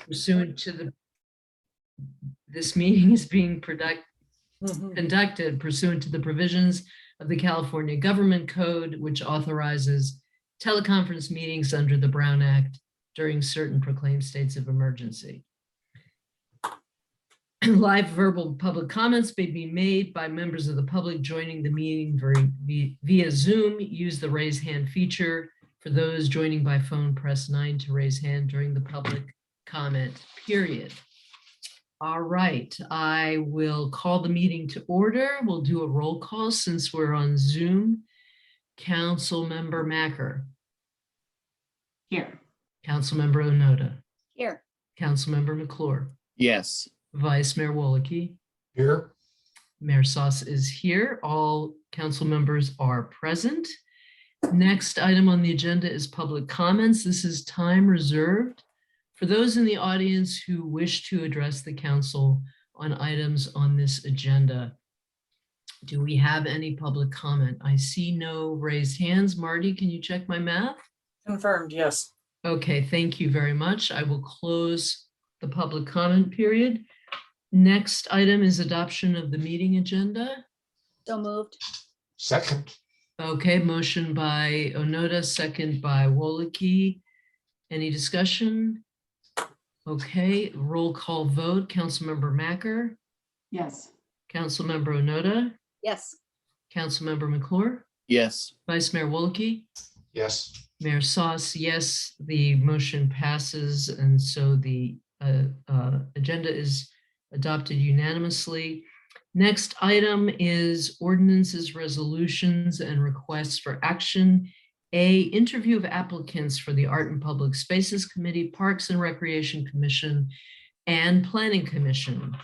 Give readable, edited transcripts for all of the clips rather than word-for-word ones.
pursuant to this meeting is being conducted pursuant to the provisions of the California Government Code, which authorizes teleconference meetings under the Brown Act during certain proclaimed states of emergency. Live verbal public comments may be made by members of the public joining the meeting via Zoom. Use the raise hand feature. For those joining by phone, press 9 to raise hand during the public comment period. All right, I will call the meeting to order. We'll do a roll call since we're on Zoom. Councilmember Macker. Here. Councilmember Onoda. Here. Councilmember McClure. Yes. Vice Mayor Wolke. Here. Mayor Sauce is here. All council members are present. Next item on the agenda is public comments. This is time reserved for those in the audience who wish to address the council on items on this agenda. Do we have any public comment? I see no raised hands. Marty, can you check my math? Confirmed, yes. Okay, thank you very much. I will close the public comment period. Next item is adoption of the meeting agenda. So moved. Second. Okay, motion by Onoda, second by Wolke. Any discussion? Okay, roll call vote. Councilmember Macker, Yes. Councilmember Onoda, Yes. Councilmember McClure, Yes. Vice Mayor Wolke, Yes. Mayor Sauce, yes, the motion passes, and so the agenda is adopted unanimously. Next item is ordinances, resolutions, and requests for action. A, interview of applicants for the Art and Public Spaces Committee, Parks and Recreation Commission, and Planning Commission.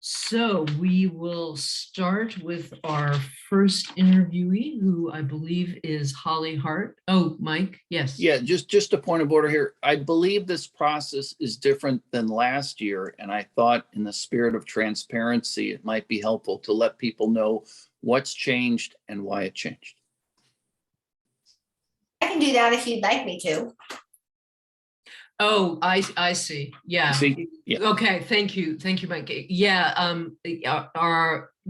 So we will start with our first interviewee, who I believe is Holly Hart. Oh, Mike, yes. Yeah, just a point of order here. I believe this process is different than last year, and I thought in the spirit of transparency, it might be helpful to let people know what's changed and why it changed. I can do that if you'd like me to. Oh, I see. Yeah. See? Yeah. Okay, thank you, Mike. Yeah,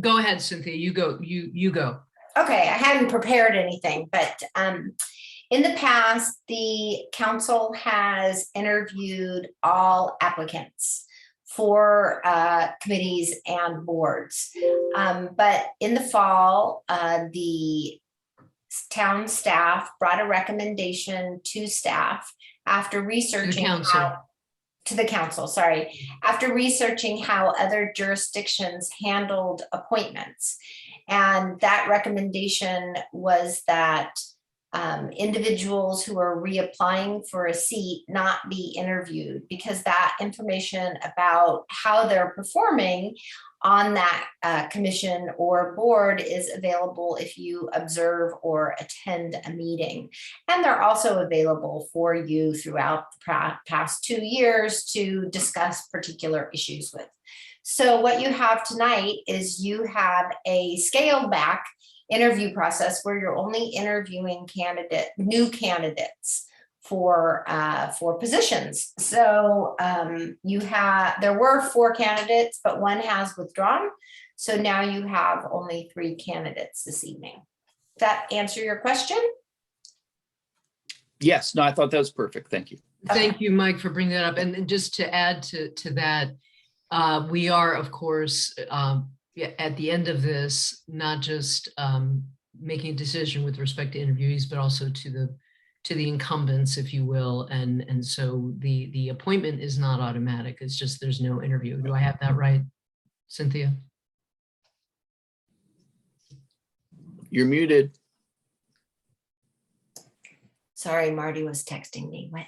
go ahead, Cynthia. You go. You go. Okay, I hadn't prepared anything, but in the past, the council has interviewed all applicants for committees and boards. But in the fall, the town staff brought a recommendation to staff after researching to the council, sorry, after researching how other jurisdictions handled appointments. And that recommendation was that individuals who are reapplying for a seat not be interviewed, because that information about how they're performing on that commission or board is available if you observe or attend a meeting. And they're also available for you throughout the past 2 years to discuss particular issues with. So what you have tonight is you have a scaled back interview process where you're only interviewing new candidates for positions. So there were 4 candidates, but 1 has withdrawn. So now you have only 3 candidates this evening. Does that answer your question? Yes, no, I thought that was perfect. Thank you. Thank you, Mike, for bringing that up. And just to add to that, we are, of course, at the end of this, not just making a decision with respect to interviewees, but also to the incumbents, if you will. And so the appointment is not automatic. It's just there's no interview. Do I have that right, Cynthia? You're muted. Sorry, Marty was texting me. What?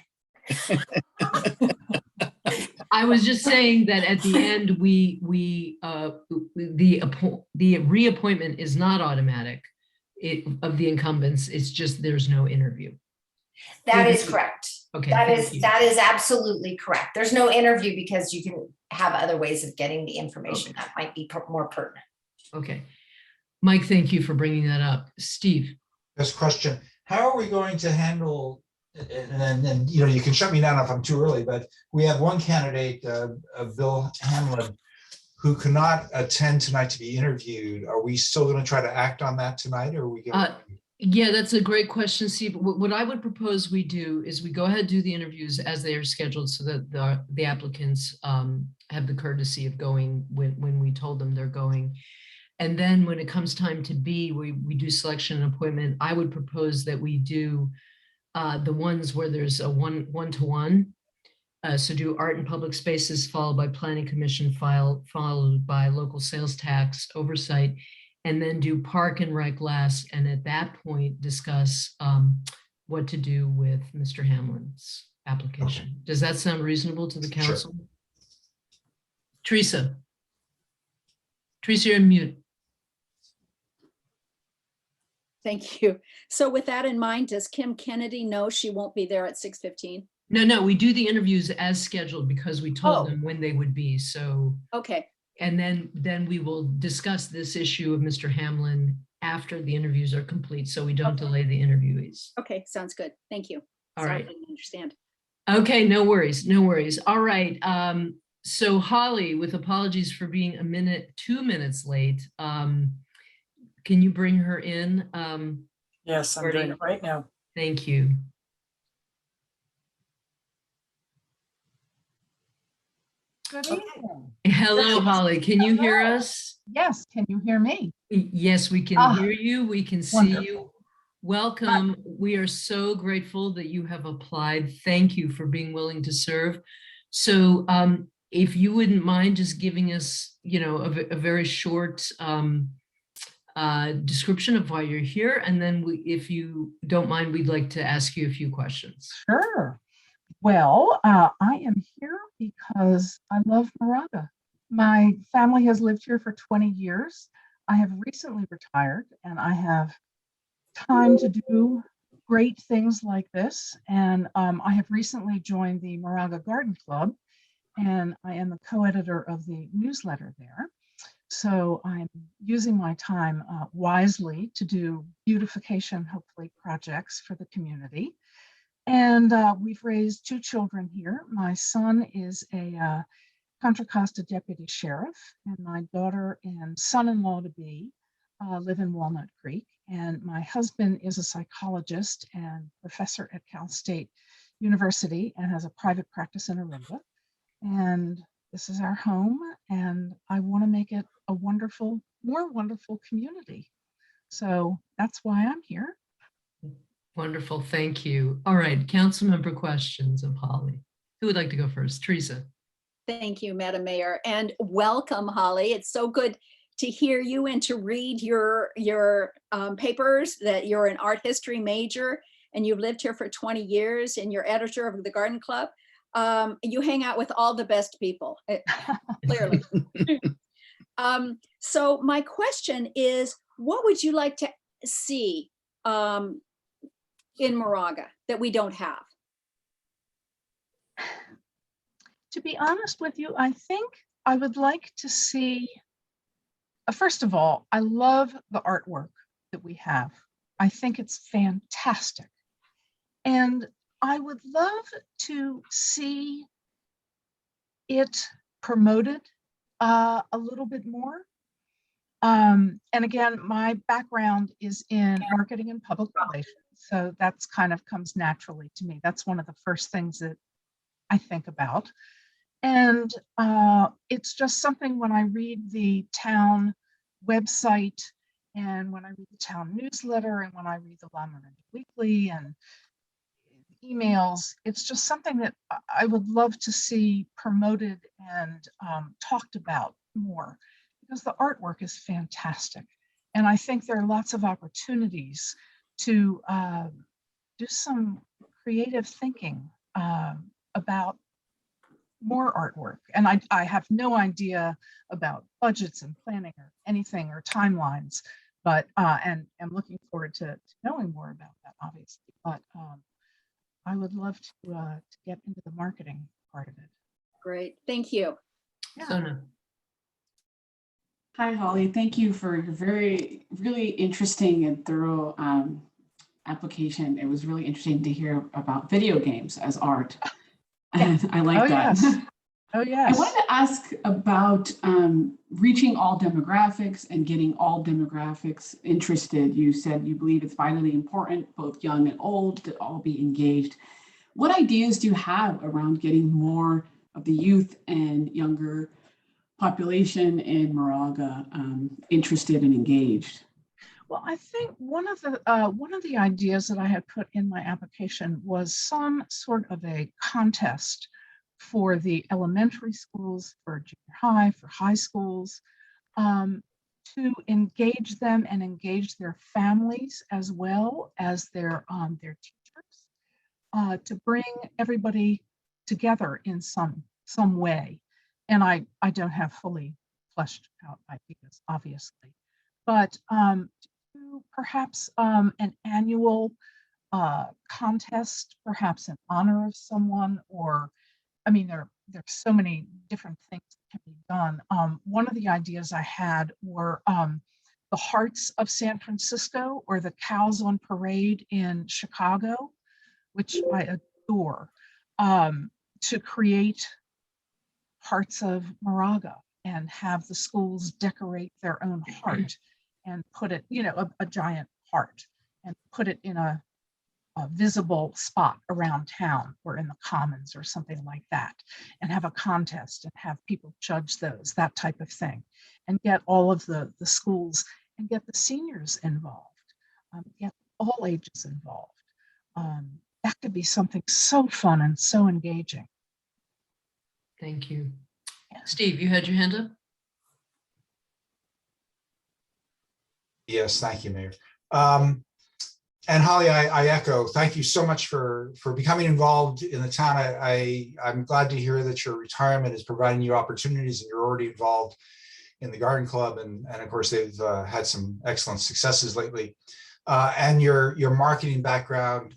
I was just saying that at the end, the reappointment is not automatic of the incumbents. It's just there's no interview. That is correct. Okay. That is absolutely correct. There's no interview because you can have other ways of getting the information that might be more pertinent. Okay. Mike, thank you for bringing that up. Steve. This question, how are we going to handle and then, you know, you can shut me down if I'm too early, but we have one candidate, Bill Hamlin, who cannot attend tonight to be interviewed. Are we still going to try to act on that tonight, or are we going? Yeah, that's a great question, Steve. What I would propose we do is we go ahead and do the interviews as they are scheduled so that the applicants have the courtesy of going when we told them they're going. And then when it comes time to be, we do selection and appointment. I would propose that we do the ones where there's a one-to-one. So do art and public spaces followed by planning commission followed by local sales tax oversight, and then do park and rec last. And at that point, discuss what to do with Mr. Hamlin's application. Does that sound reasonable to the Sure. council? Teresa, you're on mute. Thank you. So with that in mind, does Kim Kennedy know she won't be there at 6:15? No, we do the interviews as scheduled because we told Oh. them when they would be. So, Okay, and then we will discuss this issue of Mr. Hamlin after the interviews are complete, so we don't Okay. delay the interviews. okay, sounds good. Thank you. All Sorry, right. I didn't understand. Okay, no worries, no worries. All right. So Holly, with apologies for being 2 minutes late, can you bring her in? Yes, I'm doing it right now. Thank you. Good evening. Hello, Holly. Can you hear Hello. us? Yes, can you hear me? Yes, we can Ah, hear you. We can see wonderful. you. Welcome. We are so grateful that you have applied. Thank you for being willing to serve. So if you wouldn't mind just giving us, you know, a very short description of why you're here. And then if you don't mind, we'd like to ask you a few questions. Sure. Well, I am here because I love Moraga. My family has lived here for 20 years. I have recently retired and I have time to do great things like this. And I have recently joined the Moraga Garden Club, and I am a co-editor of the newsletter there. So I'm using my time wisely to do beautification, hopefully, projects for the community. And we've raised 2 children here. My son is a Contra Costa deputy sheriff, and my daughter and son-in-law to be live in Walnut Creek. And my husband is a psychologist and professor at Cal State University and has a private practice in Aruba. And this is our home, and I want to make it a wonderful, more wonderful community. So that's why I'm here. Wonderful. Thank you. All right. Council member questions of Holly. Who would like to go first? Teresa. Thank you, Madam Mayor, and welcome, Holly. It's so good to hear you and to read your papers, that you're an art history major and you've lived here for 20 years and you're editor of the Garden Club. You hang out with all the best people, clearly. So my question is, what would you like to see in Moraga that we don't have? To be honest with you, I think I would like to see, first of all, I love the artwork that we have. I think it's fantastic. And I would love to see it promoted a little bit more. And again, my background is in marketing and public relations. So that's kind of comes naturally to me. That's one of the first things that I think about. And it's just something when I read the town website and when I read the town newsletter and when I read the La Miranda Weekly and emails, it's just something that I would love to see promoted and talked about more, because the artwork is fantastic. And I think there are lots of opportunities to do some creative thinking about more artwork. And I have no idea about budgets and planning or anything or timelines, but and I'm looking forward to knowing more about that, obviously. But I would love to get into the marketing part of it. Great, thank you. Yeah. Sona. Hi, Holly. Thank you for your really interesting and thorough application, it was really interesting to hear about video games as art. And I like that. Yes. Oh, I yes. wanted to ask about reaching all demographics and getting all demographics interested. You said you believe it's vitally important, both young and old, to all be engaged. What ideas do you have around getting more of the youth and younger population in Moraga interested and engaged? Well, I think one of the ideas that I had put in my application was some sort of a contest for the elementary schools, for junior high, for high schools, to engage them and engage their families as well as their teachers, to bring everybody together in some way. And I don't have fully fleshed out ideas, obviously, but to perhaps an annual contest, perhaps in honor of someone, or I mean, there's so many different things that can be done. One of the ideas I had were the Hearts of San Francisco or the Cows on Parade in Chicago, which I adore, to create Hearts of Moraga and have the schools decorate their own heart and put it, a giant heart, and put it in a visible spot around town or in the commons or something like that, and have a contest and have people judge those, that type of thing, and get all of the schools and get the seniors involved, get all ages involved. That could be something so fun and so engaging. Thank you. Steve, you had your hand up? Yes, thank you, Mayor. And Holly, I echo, thank you so much for becoming involved in the town. I'm glad to hear that your retirement is providing you opportunities and you're already involved in the garden club. And of course, they've had some excellent successes lately. And your marketing background,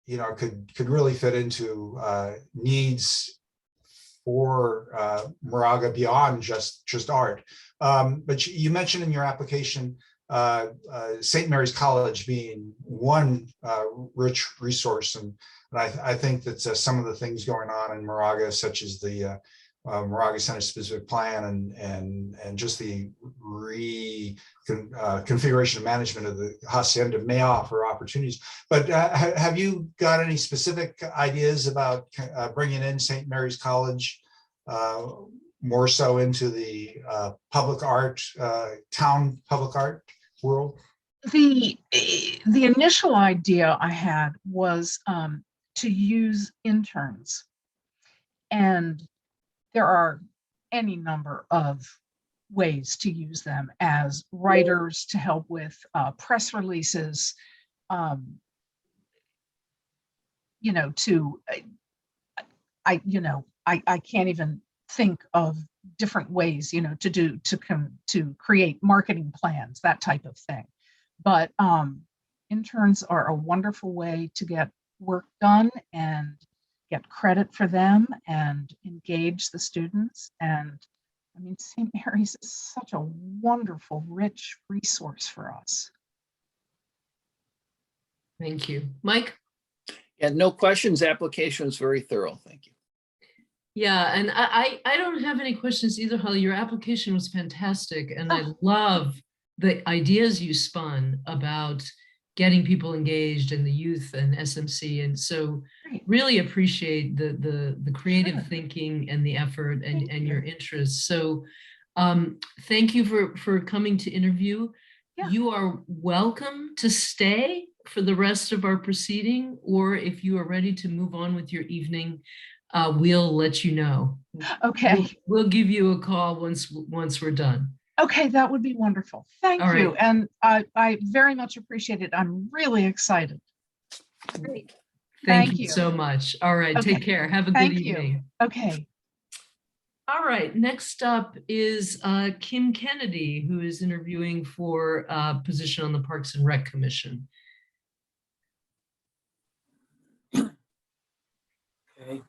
could really fit into needs for Moraga beyond just art. But you mentioned in your application St. Mary's College being one rich resource, and I think that some of the things going on in Moraga, such as the Moraga Center Specific Plan and just the configuration and management of the hacienda may offer opportunities. But have you got any specific ideas about bringing in St. Mary's College more so into the public art, town public art world? The initial idea I had was to use interns, and there are any number of ways to use them as writers to help with press releases, I can't even think of different ways, to create marketing plans, that type of thing. But interns are a wonderful way to get work done and get credit for them and engage the students. And I mean, St. Mary's is such a wonderful, rich resource for us. Thank you. Mike? Yeah, no questions. Application was very thorough. Thank you. Yeah, and I don't have any questions either, Holly. Your application was fantastic, and I love the ideas you spun about getting people engaged and the youth and SMC. And so really appreciate the creative thinking and the effort and your interest. So thank you for coming to interview. Yeah. You are welcome to stay for the rest of our proceeding, or if you are ready to move on with your evening, we'll let you know. Okay. We'll give you a call once we're done. Okay, that would be wonderful. Thank All you. right. And I very much appreciate it. I'm really excited. Thank Thank you you. so much. All right, Okay. take care. Have a good Thank you. evening. Okay. All right, next up is Kim Kennedy, who is interviewing for a position on the Parks and Rec Commission. Okay.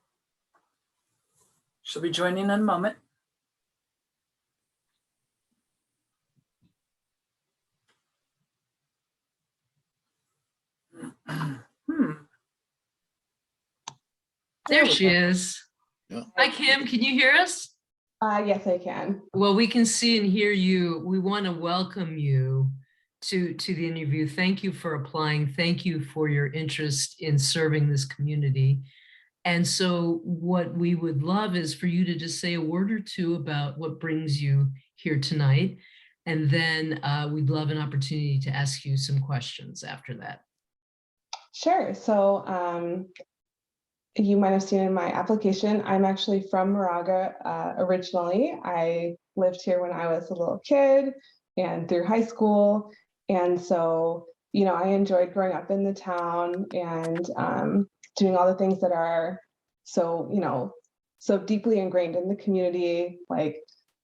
She'll be joining in a moment. There she is. Yeah. Hi, Kim. Can you hear us? Yes, I can. Well, we can see and hear you. We want to welcome you to the interview. Thank you for applying. Thank you for your interest in serving this community. And so what we would love is for you to just say a word or two about what brings you here tonight. And then we'd love an opportunity to ask you some questions after that. Sure. So you might have seen in my application, I'm actually from Moraga originally. I lived here when I was a little kid and through high school. And so, you know, I enjoyed growing up in the town and doing all the things that are so, you know, so deeply ingrained in the community, like,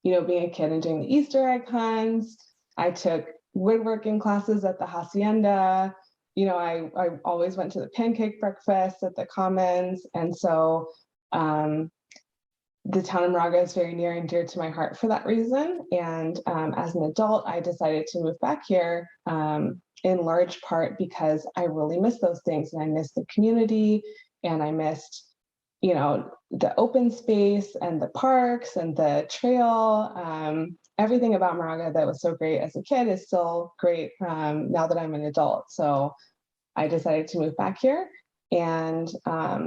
you know, being a kid and doing the Easter egg hunts. I took woodworking classes at the Hacienda. You know, I always went to the pancake breakfast at the Commons. And so the town of Moraga is very near and dear to my heart for that reason. And as an adult, I decided to move back here in large part because I really miss those things. And I miss the community and I missed, you know, the open space and the parks and the trail. Everything about Moraga that was so great as a kid is still great now that I'm an adult. So I decided to move back here. And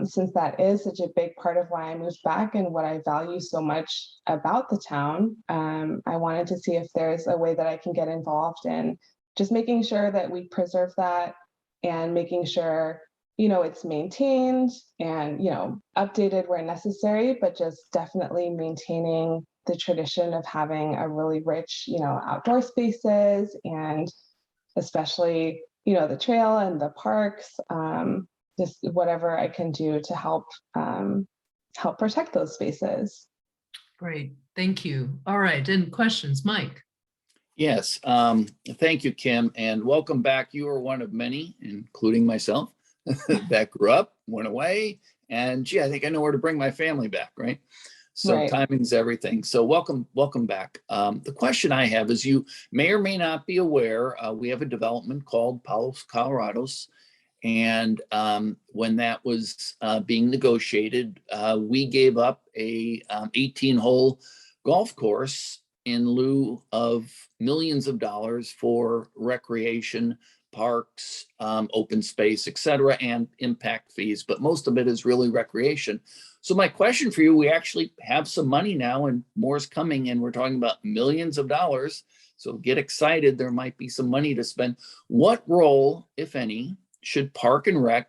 since that is such a big part of why I moved back and what I value so much about the town, I wanted to see if there's a way that I can get involved in just making sure that we preserve that and making sure, you know, it's maintained and, you know, updated where necessary, but just definitely maintaining the tradition of having a really rich, you know, outdoor spaces and especially, you know, the trail and the parks, just whatever I can do to help help protect those spaces. Great, thank you. All right, and questions, Mike? Yes, thank you, Kim, and welcome back. You are one of many, including myself, that grew up, went away, and gee, I think I know where to bring my family back, right? So Right. timing's everything. So welcome back. The question I have is you may or may not be aware, we have a development called Palos Colorados. And when that was being negotiated, we gave up a 18-hole golf course in lieu of millions of dollars for recreation, parks, open space, et cetera, and impact fees. But most of it is really recreation. So my question for you, we actually have some money now and more's coming, and we're talking about millions of dollars. So get excited, there might be some money to spend. What role, if any, should Park and Rec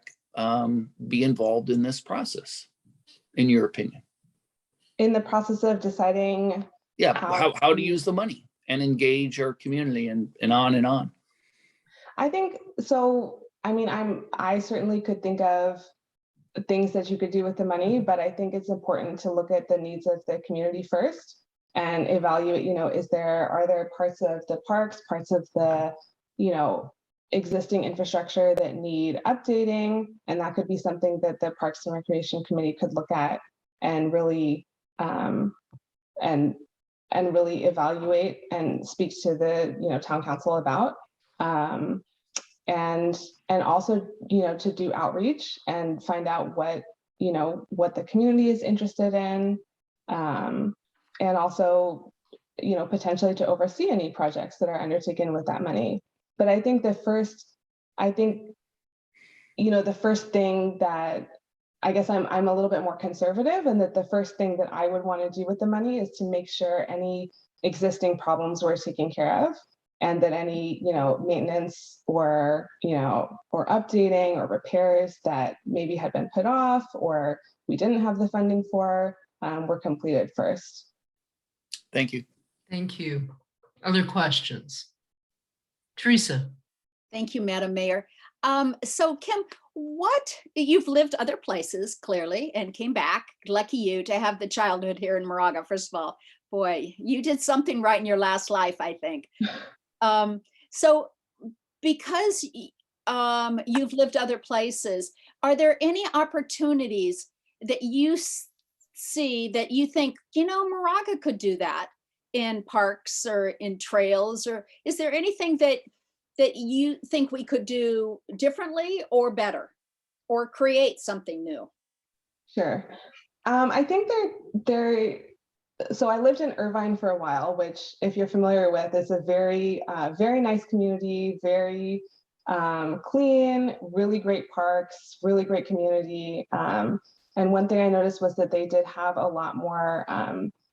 be involved in this process, in your opinion? In the process of deciding, Yeah, how to use the money and engage our community and on and on. I think so. I mean, I certainly could think of things that you could do with the money, but I think it's important to look at the needs of the community first and evaluate, you know, are there parts of the parks, parts of the, you know, existing infrastructure that need updating, and that could be something that the Parks and Recreation Committee could look at and really and really evaluate and speak to the, you know, town council about. And also, you know, to do outreach and find out what, you know, what the community is interested in, and also, you know, potentially to oversee any projects that are undertaken with that money. But I think the first thing that I guess I'm a little bit more conservative, and that the first thing that I would want to do with the money is to make sure any existing problems were taken care of, and that any, you know, maintenance or, you know, or updating or repairs that maybe had been put off or we didn't have the funding for were completed first. Thank you. Thank you. Other questions? Teresa? Thank you, Madam Mayor. So Kim, you've lived other places clearly and came back. Lucky you to have the childhood here in Moraga. First of all, boy, you did something right in your last life, I think. So because you've lived other places, are there any opportunities that you see that you think, you know, Moraga could do that in parks or in trails? Or is there anything that you think we could do differently or better or create something new? Sure. I think so I lived in Irvine for a while, which if you're familiar with, is a very, very nice community, very clean, really great parks, really great community. And one thing I noticed was that they did have a lot more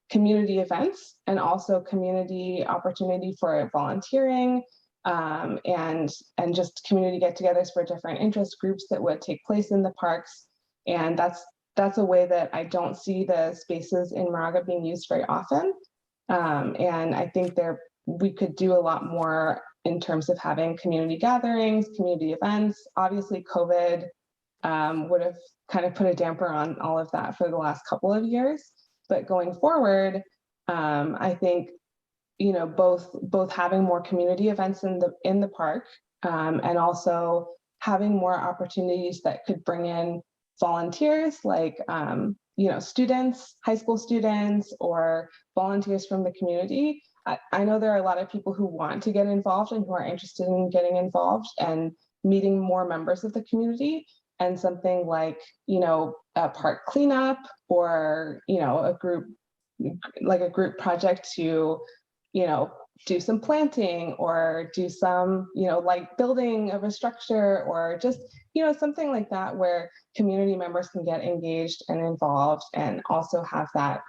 community events and also community opportunity for volunteering and just community get-togethers for different interest groups that would take place in the parks. And that's a way that I don't see the spaces in Moraga being used very often. And I think we could do a lot more in terms of having community gatherings, community events. Obviously, COVID would have kind of put a damper on all of that for the last couple of years. But going forward, I think both having more community events in the park and also having more opportunities that could bring in volunteers like students, high school students, or volunteers from the community. I know there are a lot of people who want to get involved and who are interested in getting involved and meeting more members of the community. And something like a park cleanup or a group project to do some planting or do some like building of a structure or just something like that where community members can get engaged and involved and also have that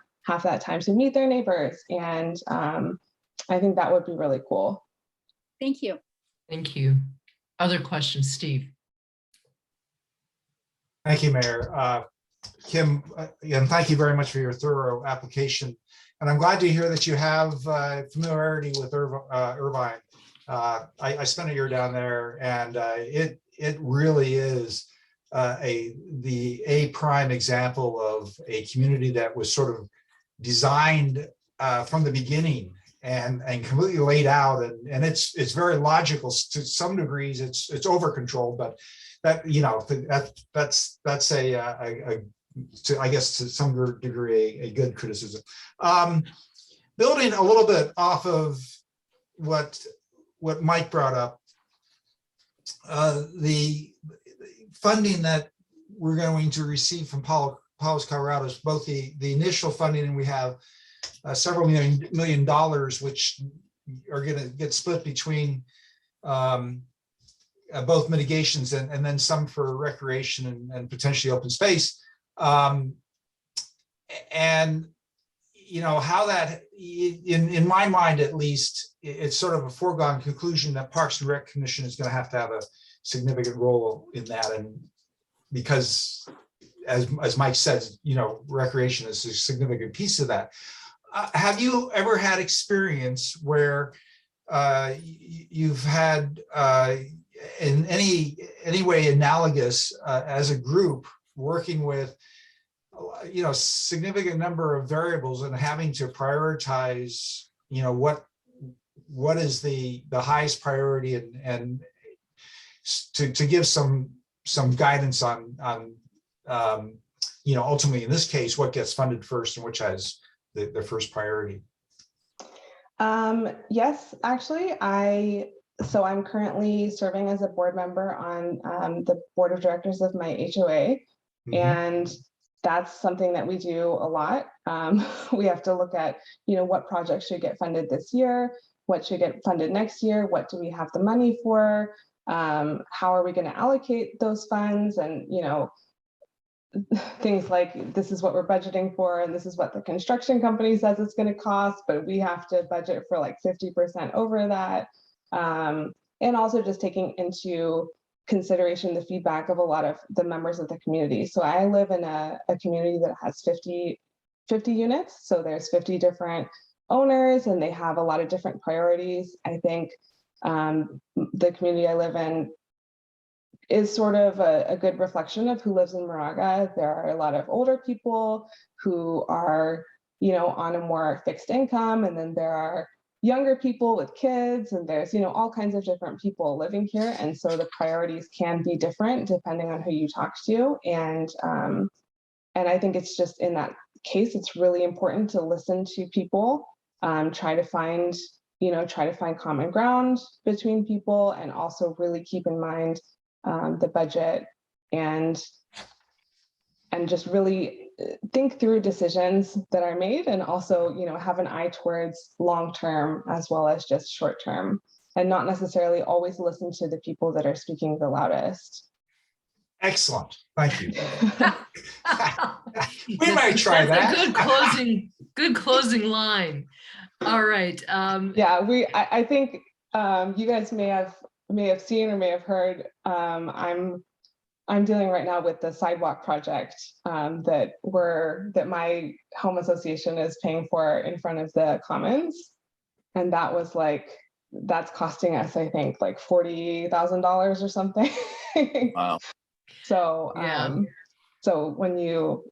time to meet their neighbors. And I think that would be really cool. Thank you. Thank you. Other questions, Steve? Thank you, Mayor. Kim, again, thank you very much for your thorough application. And I'm glad to hear that you have familiarity with Irvine. I spent a year down there, and it really is the prime example of a community that was sort of designed from the beginning and completely laid out, and it's very logical to some degrees. It's over controlled, but that's I guess to some degree a good criticism. Building a little bit off of what Mike brought up, the funding that we're going to receive from Palos Colorado is both the initial funding, and we have several million dollars, which are going to get split between both mitigations and then some for recreation and potentially open space. And how that, in my mind at least, it's sort of a foregone conclusion that Parks and Rec Commission is going to have a significant role in that, and because as Mike said, recreation is a significant piece of that. Have you ever had experience where you've had in any way analogous as a group working with significant number of variables and having to prioritize what is the highest priority and to give some guidance on ultimately in this case what gets funded first and which has the first priority? Yes, actually, I'm currently serving as a board member on the board of directors of my HOA. And that's something that we do a lot. We have to look at, what projects should get funded this year, what should get funded next year, what do we have the money for, how are we going to allocate those funds, and things like this is what we're budgeting for, and this is what the construction company says it's going to cost, but we have to budget for like 50% over that. And also just taking into consideration the feedback of a lot of the members of the community. So I live in a community that has 50 units. So there's 50 different owners and they have a lot of different priorities. I think the community I live in is sort of a good reflection of who lives in Moraga. There are a lot of older people who are, on a more fixed income, and then there are younger people with kids, and there's all kinds of different people living here, and so the priorities can be different depending on who you talk to. And I think it's just in that case it's really important to listen to people, try to find common ground between people, and also really keep in mind the budget and just really think through decisions that are made, and also, have an eye towards long-term as well as just short-term, and not necessarily always listen to the people that are speaking the loudest. Excellent. Thank you. We That's- might try that's that. a good closing line. All right. Yeah, I think you guys may have seen or may have heard. I'm dealing right now with the sidewalk project that my home association is paying for in front of the Commons, and that's costing us, I think, like $40,000 or something. Wow. So Yeah. so when you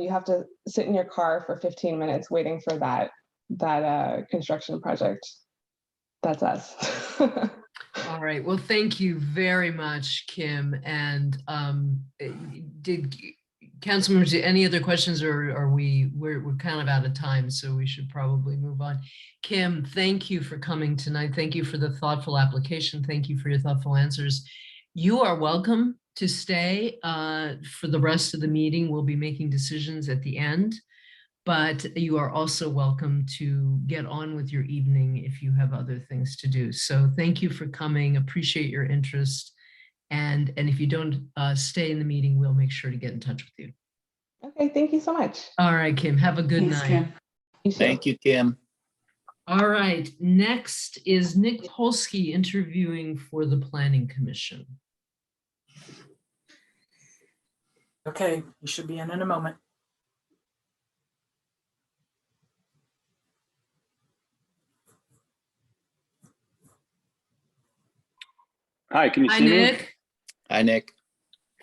have to sit in your car for 15 minutes waiting for that construction project, that's us. All right. Well, thank you very much, Kim. And did council members, any other questions, or are we're kind of out of time, so we should probably move on. Kim, thank you for coming tonight. Thank you for the thoughtful application. Thank you for your thoughtful answers. You are welcome to stay for the rest of the meeting. We'll be making decisions at the end, but you are also welcome to get on with your evening if you have other things to do. So thank you for coming. Appreciate your interest. And if you don't stay in the meeting, we'll make sure to get in touch with you. Okay, thank you so much. All right, Kim, have a good Thanks, night. Kim. You too. Thank you, Kim. All right, next is Nick Polsky interviewing for the Planning Commission. Okay, you should be in a moment. Hi, can you Hi, see me? Nick. Hi, Nick.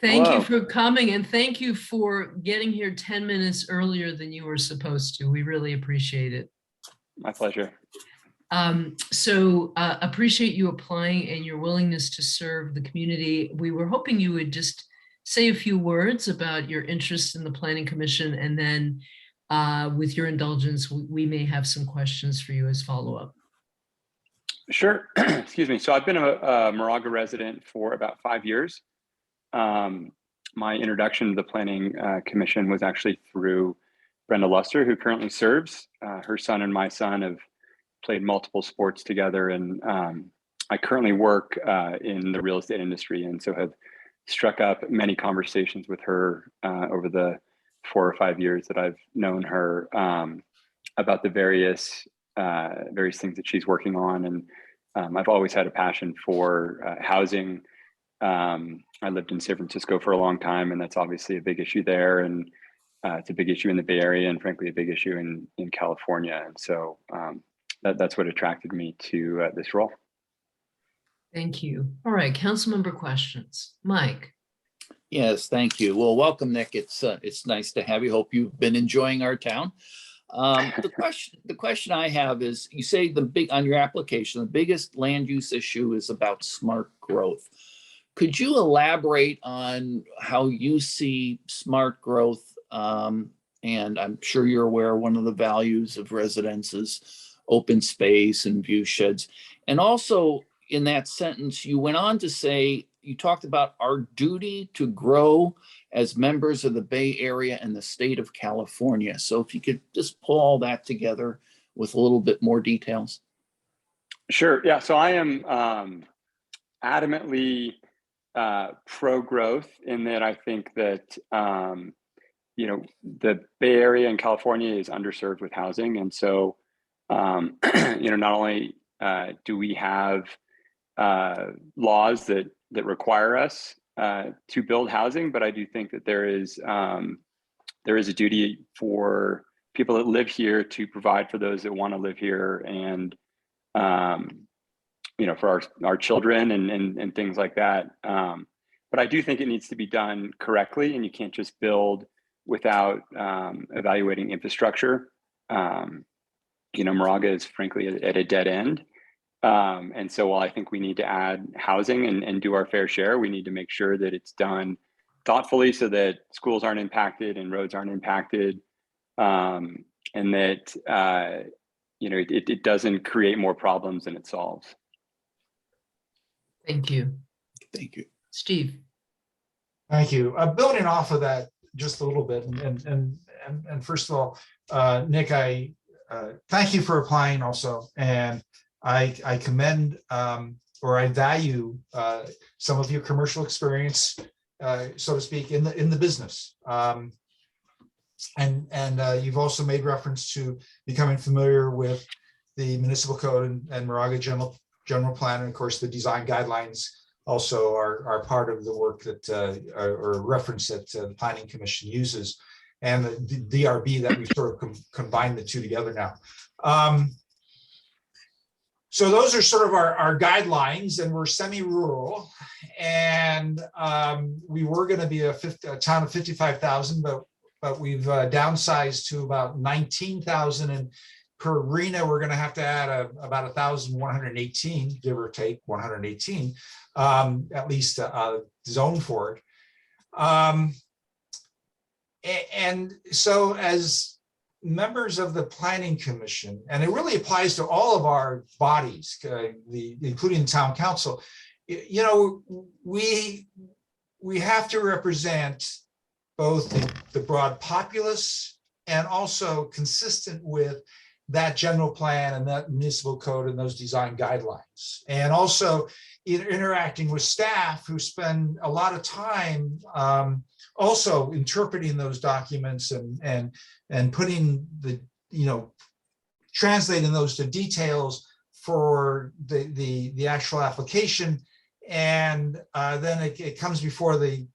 Thank you Hello. for coming, and thank you for getting here 10 minutes earlier than you were supposed to. We really appreciate it. My pleasure. Appreciate you applying and your willingness to serve the community. We were hoping you would just say a few words about your interest in the Planning Commission, and then with your indulgence, we may have some questions for you as follow-up. Sure. Excuse me. So I've been a Moraga resident for about 5 years. My introduction to the Planning Commission was actually through Brenda Luster, who currently serves. Her son and my son have played multiple sports together, and I currently work in the real estate industry, and so have struck up many conversations with her over the 4 or 5 years that I've known her about the various things that she's working on. And I've always had a passion for housing. I lived in San Francisco for a long time, and that's obviously a big issue there. And it's a big issue in the Bay Area, and frankly, a big issue in California. And so that's what attracted me to this role. Thank you. All right, council member questions. Mike. Yes, thank you. Well, welcome, Nick. It's nice to have you. Hope you've been enjoying our town. The question I have is, you say on your application, the biggest land use issue is about smart growth. Could you elaborate on how you see smart growth? And I'm sure you're aware one of the values of residents is open space and view sheds. And also in that sentence, you went on to say, you talked about our duty to grow as members of the Bay Area and the state of California. So if you could just pull all that together with a little bit more details. Sure. Yeah. So I am adamantly pro-growth in that I think that the Bay Area and California is underserved with housing, and so not only do we have laws that require us to build housing, but I do think that there is a duty for people that live here to provide for those that want to live here, and for our children and things like that. But I do think it needs to be done correctly, and you can't just build without evaluating infrastructure. Moraga is frankly at a dead end. And so while I think we need to add housing and do our fair share, we need to make sure that it's done thoughtfully so that schools aren't impacted and roads aren't impacted, and that it doesn't create more problems than it solves. Thank you. Thank you. Steve. Thank you. Building off of that just a little bit, and first of all, Nick, I thank you for applying also, and I commend or I value some of your commercial experience, so to speak, in the business. And you've also made reference to becoming familiar with the municipal code and Moraga general plan, and of course the design guidelines also are part of the work that or reference that the Planning Commission uses, and the DRB that we've sort of combined the two together now. So those are sort of our guidelines, and we're semi-rural, and we were going to be a town of 55,000, but we've downsized to about 19,000, and per arena we're going to have to add about 1,118, give or take 118, at least zone for it. And so as members of the Planning Commission, and it really applies to all of our bodies, including the town council, you know, we have to represent both the broad populace and also consistent with that general plan and that municipal code and those design guidelines, and also interacting with staff who spend a lot of time also interpreting those documents and putting the, you know, translating those to details for the actual application, and then it comes before in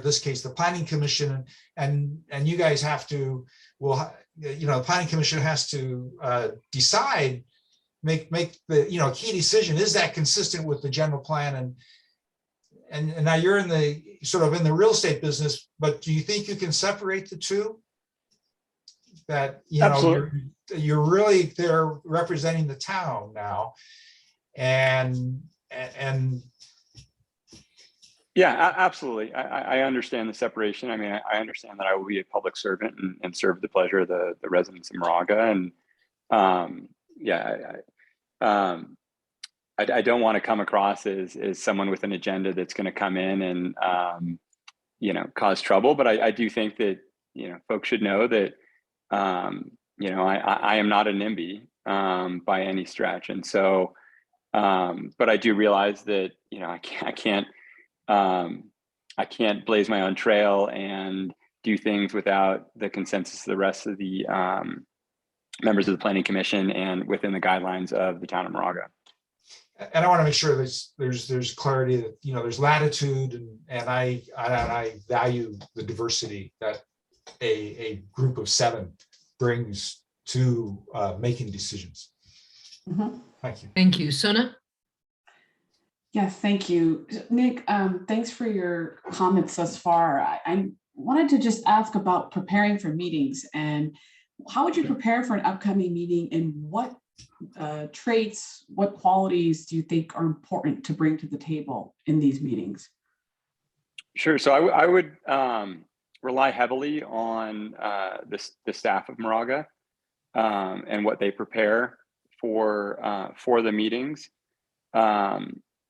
this case the Planning Commission, and you guys have to, you know, the Planning Commission has to decide, make the, you know, key decision, is that consistent with the general plan? And now you're in the sort of in the real estate business, but do you think you can separate the two? That, you know, you're really there representing the town now, and yeah, absolutely. I understand the separation. I mean, I understand that I will be a public servant and serve the pleasure of the residents of Moraga. And yeah, I don't want to come across as someone with an agenda that's going to come in and, you know, cause trouble. But I do think that, you know, folks should know that, you know, I am not a NIMBY by any stretch. And so, but I do realize that, you know, I can't blaze my own trail and do things without the consensus of the rest of the members of the Planning Commission and within the guidelines of the town of Moraga. And I want to make sure there's clarity that, you know, there's latitude, and I value the diversity that a group of 7 brings to making decisions. Mhm. Thank you. Thank you. Sona? Yes, thank you. Nick, thanks for your comments thus far. I wanted to just ask about preparing for meetings, and how would you prepare for an upcoming meeting, and what traits, what qualities do you think are important to bring to the table in these meetings? Sure. So I would rely heavily on the staff of Moraga and what they prepare for the meetings.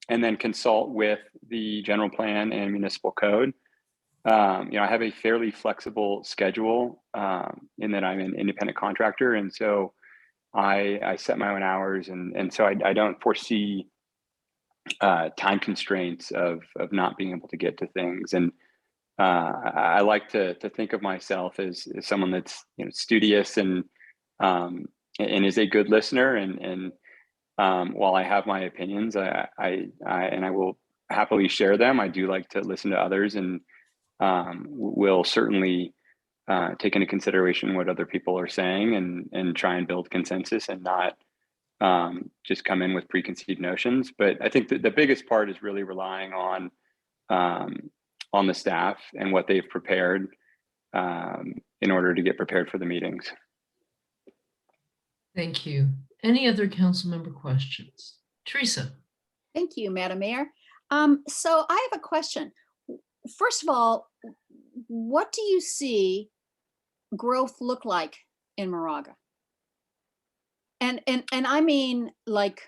And then consult with the general plan and municipal code. You know, I have a fairly flexible schedule in that I'm an independent contractor, and so I set my own hours, and so I don't foresee time constraints of not being able to get to things. And I like to think of myself as someone that's, you know, studious and is a good listener, and while I have my opinions, I will happily share them. I do like to listen to others, and will certainly take into consideration what other people are saying, and try and build consensus, and not just come in with preconceived notions. But I think that the biggest part is really relying on the staff and what they've prepared in order to get prepared for the meetings. Thank you. Any other council member questions? Teresa? Thank you, Madam Mayor. So I have a question. First of all, what do you see growth look like in Moraga? And I mean, like,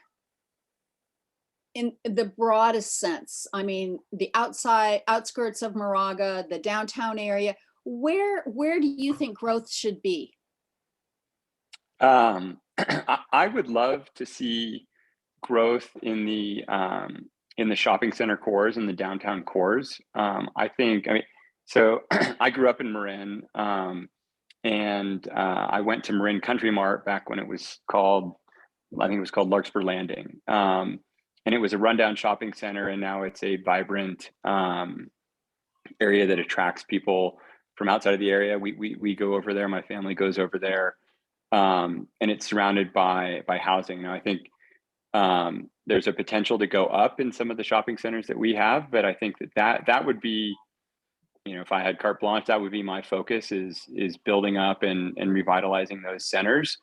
in the broadest sense, I mean, the outskirts of Moraga, the downtown area, where do you think growth should be? I would love to see growth in the shopping center cores and the downtown cores. I mean, so I grew up in Marin, and I went to Marin Country Mart back when it was called, I think it was called Larkspur Landing. And it was a rundown shopping center, and now it's a vibrant area that attracts people from outside of the area. We go over there, my family goes over there, and it's surrounded by housing. Now, I think there's a potential to go up in some of the shopping centers that we have, but I think that would be, you know, if I had carte blanche, that would be my focus, is building up and revitalizing those centers,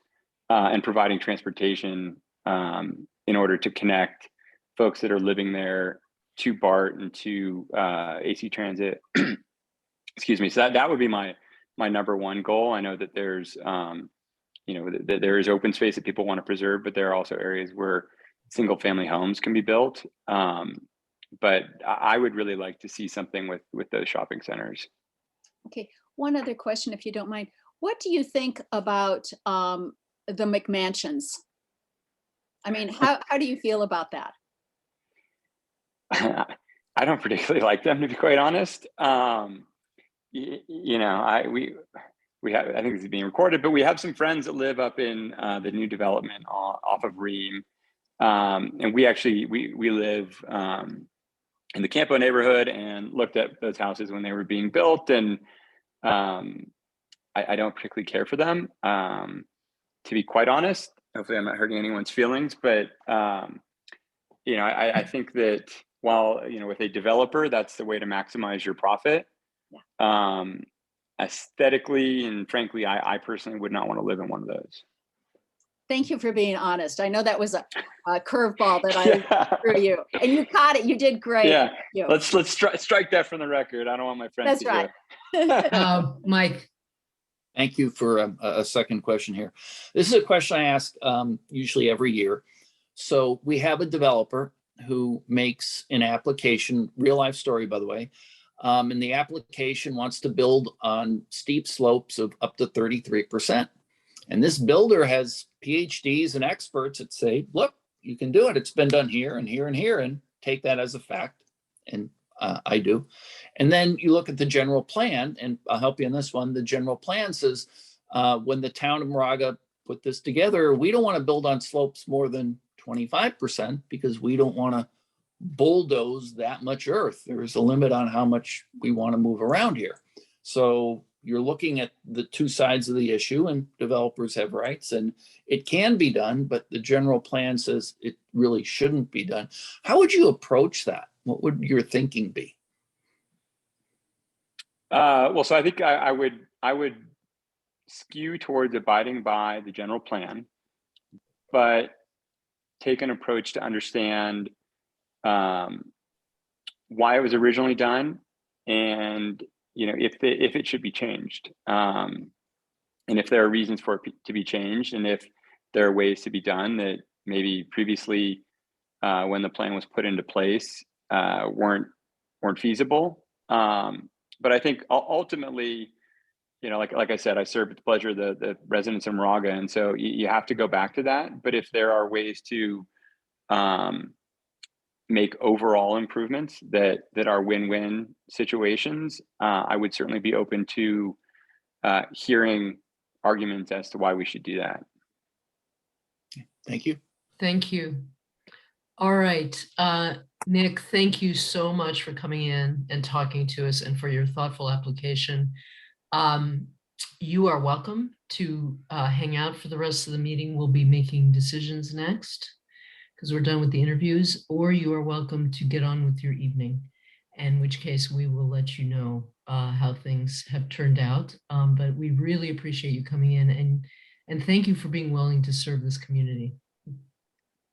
and providing transportation in order to connect folks that are living there to BART and to AC Transit. Excuse me. So that would be my number one goal. I know that there's you know, that there is open space that people want to preserve, but there are also areas where single family homes can be built. But I would really like to see something with those shopping centers. Okay, one other question, if you don't mind. What do you think about the McMansions? I mean, how do you feel about that? I don't particularly like them, to be quite honest. You know, we have, I think this is being recorded, but we have some friends that live up in the new development off of Ream. And we actually, we live in the Campo neighborhood and looked at those houses when they were being built. And I don't particularly care for them, to be quite honest. Hopefully I'm not hurting anyone's feelings, but you know, I think that while, you know, with a developer, that's the way to maximize your profit. Yeah. Aesthetically and frankly, I personally would not want to live in one of those. Thank you for being honest. I know that was a curveball that I threw you, and you caught it. You did great. Yeah. You. Let's strike that from the record. I don't want my friends That's to right. hear. Mike. Thank you for a second question here. This is a question I ask usually every year. So we have a developer who makes an application, real life story, by the way, and the application wants to build on steep slopes of up to 33%. And this builder has PhDs and experts that say, look, you can do it. It's been done here and here and here, and take that as a fact. And I do. And then you look at the general plan, and I'll help you on this one. The general plan says, when the town of Moraga put this together, we don't want to build on slopes more than 25% because we don't want to bulldoze that much earth. There is a limit on how much we want to move around here. So you're looking at the two sides of the issue, and developers have rights, and it can be done, but the general plan says it really shouldn't be done. How would you approach that? What would your thinking be? Well, so I think I would skew towards abiding by the general plan, but take an approach to understand why it was originally done, and you know, if it should be changed, and if there are reasons for it to be changed, and if there are ways to be done that maybe previously, when the plan was put into place, weren't feasible. But I think ultimately, you know, like I said, I serve at the pleasure of the residents of Moraga, and so you have to go back to that. But if there are ways to make overall improvements that are win-win situations, I would certainly be open to hearing arguments as to why we should do that. Thank you. Thank you. All right, Nick, thank you so much for coming in and talking to us and for your thoughtful application. You are welcome to hang out for the rest of the meeting. We'll be making decisions next because we're done with the interviews, or you are welcome to get on with your evening, in which case we will let you know how things have turned out. But we really appreciate you coming in, and thank you for being willing to serve this community.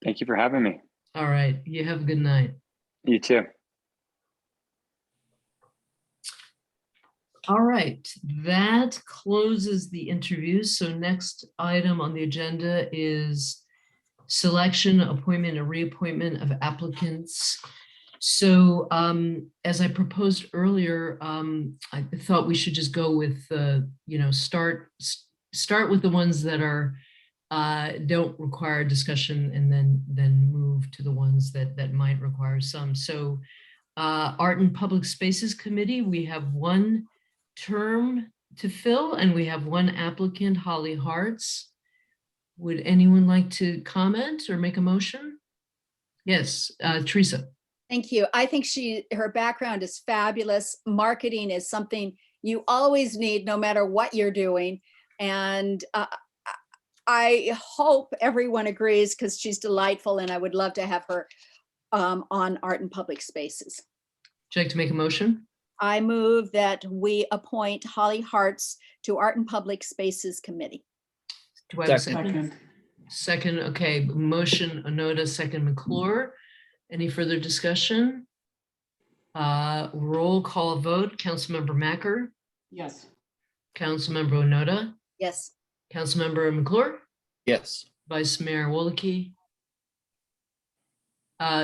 Thank you for having me. All right, you have a good night. You too. All right, that closes the interviews. So next item on the agenda is selection, appointment, and reappointment of applicants. So as I proposed earlier, I thought we should just go with start with the ones that are don't require discussion, and then move to the ones that might require some. So Art and Public Spaces Committee, we have one term to fill, and we have one applicant, Holly Hartz. Would anyone like to comment or make a motion? Yes, Teresa. Thank you. I think her background is fabulous. Marketing is something you always need, no matter what you're doing. And I hope everyone agrees, because she's delightful, and I would love to have her on Art and Public Spaces. Would you like to make a motion? I move that we appoint Holly Hartz to Art and Public Spaces Committee. Do I have a Second. second? Second, okay. Motion, Onoda, second, McClure. Any further discussion? Roll call vote. Councilmember Macker, Yes. Councilmember Onoda, Yes. Councilmember McClure, Yes. Vice Mayor Wolke.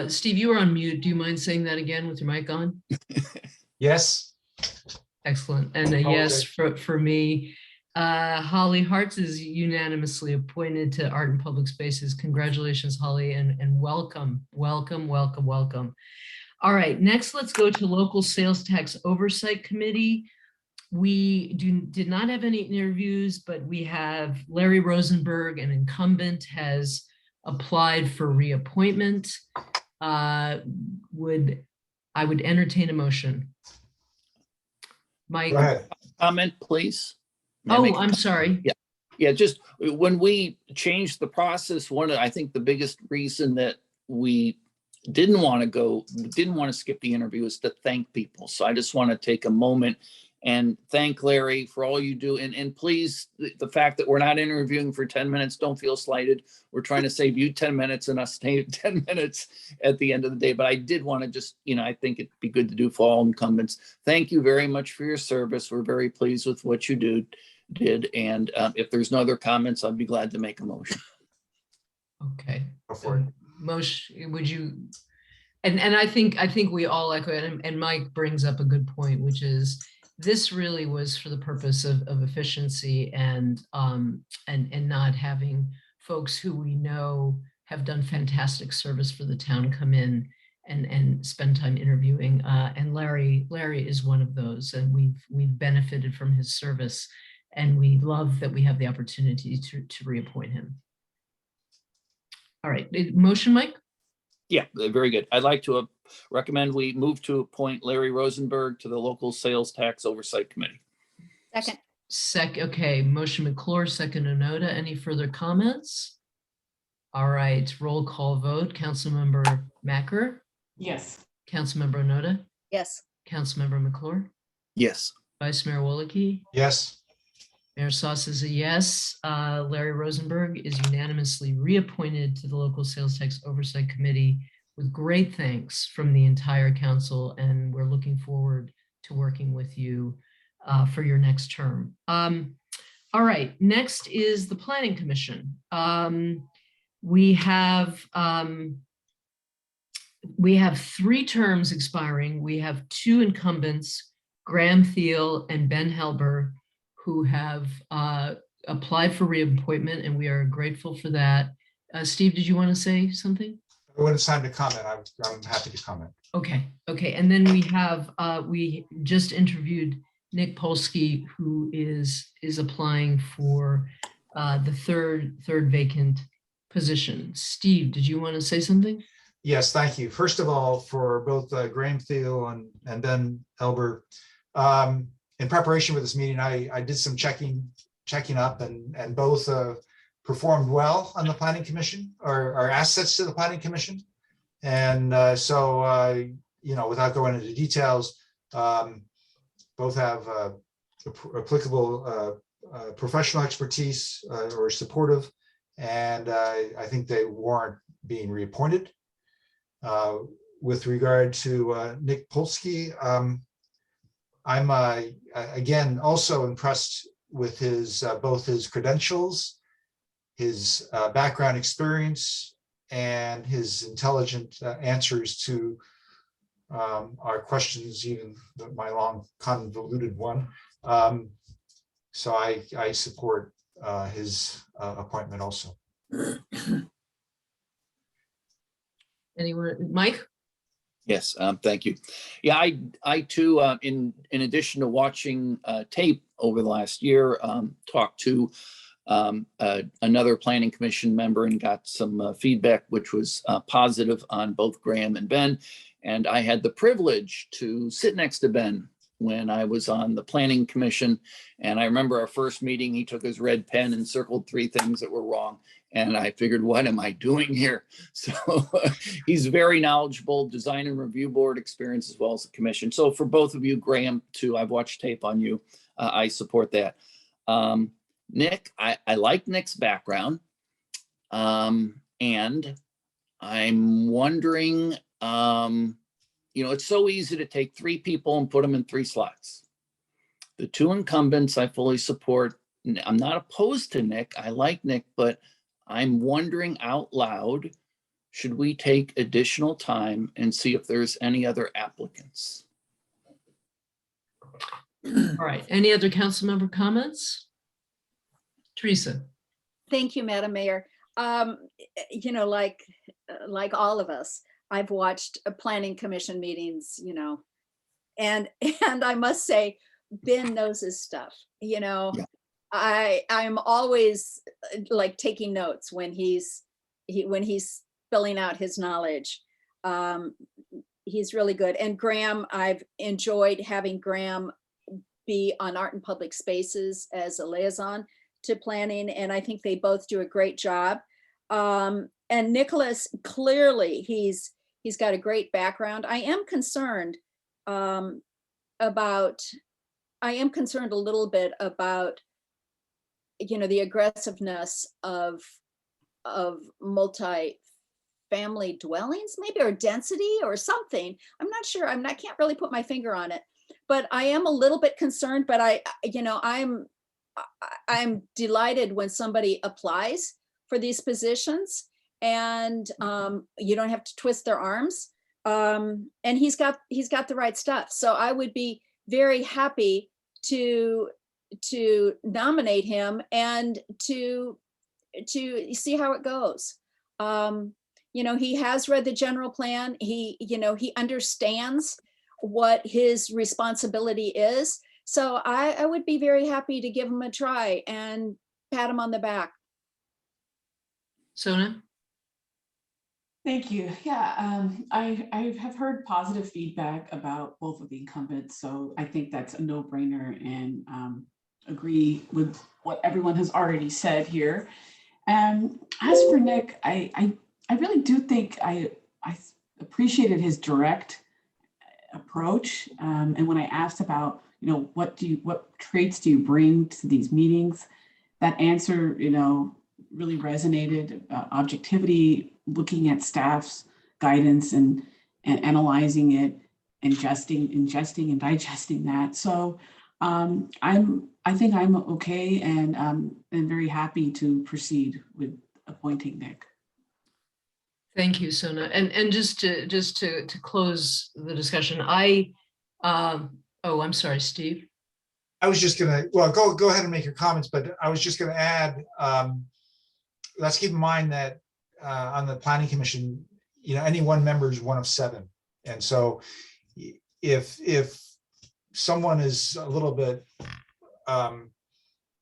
Steve, you were on mute. Do you mind saying that again with your mic on? Yes. Excellent. And a yes for me. Holly Hartz is unanimously appointed to Art and Public Spaces. Congratulations, Holly, and welcome, welcome, welcome, welcome. All right, next let's go to Local Sales Tax Oversight Committee. We did not have any interviews, but we have Larry Rosenberg, an incumbent, has applied for reappointment. I would entertain a motion. Mike. Go ahead. Comment, please. May I Oh, make a I'm sorry. Yeah, just when we changed the process, I think the biggest reason that we didn't want to skip the interview is to thank people. So I just want to take a moment and thank Larry for all you do. And please, the fact that we're not interviewing for 10 minutes, don't feel slighted. We're trying to save you 10 minutes and us 10 minutes at the end of the day. But I did want to just, I think it'd be good to do for all incumbents. Thank you very much for your service. We're very pleased with what you did. And if there's no other comments, I'd be glad to make a motion. Okay. Go for it. Motion, would you? And I think we all echo it. And Mike brings up a good point, which is this really was for the purpose of efficiency and not having folks who we know have done fantastic service for the town come in and spend time interviewing. And Larry is one of those, and we've benefited from his service, and we love that we have the opportunity to reappoint him. All right, motion, Mike? Yeah, very good. I'd like to recommend we move to appoint Larry Rosenberg to the Local Sales Tax Oversight Committee. Second. Okay, motion McClure, second Onoda. Any further comments? All right, roll call vote. Councilmember Macker, Yes. Councilmember Onoda, Yes. Councilmember McClure, Yes. Vice Mayor Wolke, Yes. Mayor Sauce is a yes. Larry Rosenberg is unanimously reappointed to the Local Sales Tax Oversight Committee with great thanks from the entire council, and we're looking forward to working with you for your next term. All right, next is the Planning Commission. We have 3 terms expiring. We have 2 incumbents, Graham Thiel and Ben Helber, who have applied for reappointment, and we are grateful for that. Steve, did you want to say something? When it's time to comment, I'm happy to comment. Okay. And then we have, we just interviewed Nick Polsky, who is applying for the third vacant position. Steve, did you want to say something? Yes, thank you. First of all, for both Graham Thiel and Ben Elber, in preparation for this meeting, I did some checking up, and both performed well on the Planning Commission, or assets to the Planning Commission. And so, without going into details, both have applicable professional expertise, or supportive, and I think they warrant being reappointed. With regard to Nick Polsky, I'm again also impressed with his both his credentials, his background experience, and his intelligent answers to our questions, even my long convoluted one. So I support his appointment also. Anyone, Mike? Yes, thank you. Yeah, I too, in addition to watching tape over the last year, talked to another planning commission member and got some feedback, which was positive on both Graham and Ben. And I had the privilege to sit next to Ben when I was on the planning commission. And I remember our first meeting, he took his red pen and circled 3 things that were wrong. And I figured, what am I doing here? So he's very knowledgeable, design and review board experience, as well as the commission. So for both of you, Graham, too, I've watched tape on you. I support that. Nick, I like Nick's background. And I'm wondering, it's so easy to take 3 people and put them in 3 slots. The 2 incumbents I fully support. I'm not opposed to Nick. I like Nick, but I'm wondering out loud, should we take additional time and see if there's any other applicants? All right, any other council member comments? Teresa? Thank you, Madam Mayor. Like all of us, I've watched planning commission meetings, and I must say, Ben knows his stuff, Yeah. I'm always like taking notes when he's spilling out his knowledge. He's really good. And Graham, I've enjoyed having Graham be on Art and Public Spaces as a liaison to planning, and I think they both do a great job. And Nicholas, clearly he's got a great background. I am concerned a little bit about the aggressiveness of multi-family dwellings, maybe, or density or something. I'm not sure. I can't really put my finger on it, but I am a little bit concerned. But I'm delighted when somebody applies for these positions, and you don't have to twist their arms. And he's got the right stuff. So I would be very happy to nominate him and to see how it goes. He has read the general plan. He understands what his responsibility is. So I would be very happy to give him a try and pat him on the back. Sona? Thank you. Yeah, I have heard positive feedback about both of the incumbents, so I think that's a no-brainer, and agree with what everyone has already said here. And as for Nick, I really do think I appreciated his direct approach. And when I asked about, what traits do you bring to these meetings, that answer, really resonated. Objectivity, looking at staff's guidance and analyzing it, ingesting and digesting that. So I think I'm okay, and I'm very happy to proceed with appointing Nick. Thank you, Sona. And just to close the discussion, I'm sorry, Steve. I was just gonna, well, go ahead and make your comments, but I was just gonna add, let's keep in mind that on the planning commission, any one member is one of 7. And so if someone is a little bit,